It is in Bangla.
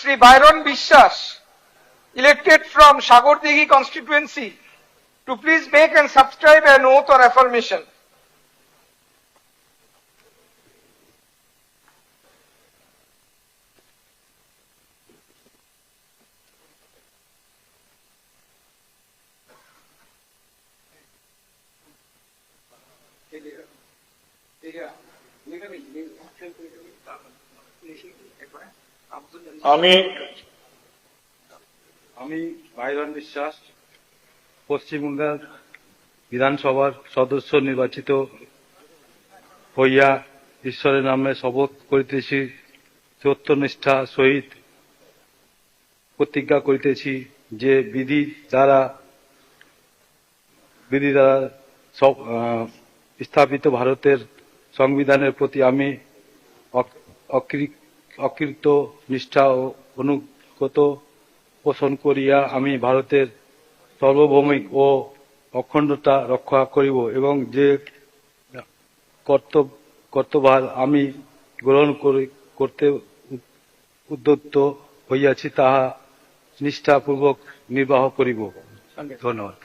Shri Byron Bishwas, elected from Shagordighi constituency, to please make and subscribe an oath or affirmation. আমি বাইরন বিশ্বাস পশ্চিমবঙ্গ বিধানসভার সদস্য নির্বাচিত হইয়া ঈশ্বরের নামে শপথ করিতেছি, সত্যনিষ্ঠা সহিত প্রতিজ্ঞা করিতেছি যে বিধি দ্বারা স্থাপিত ভারতের সংবিধানের প্রতি আমি অকৃত নিষ্ঠা ও অনুগত পোষণ করিয়া আমি ভারতের সার্বভৌমিক ও অখণ্ডতা রক্ষা করিব এবং যে কর্তব্য আমি গ্রহণ করতে উদ্যত হইয়াছি তাহা নিষ্ঠাপূর্বক নির্বাহ করিব। ধন্যবাদ।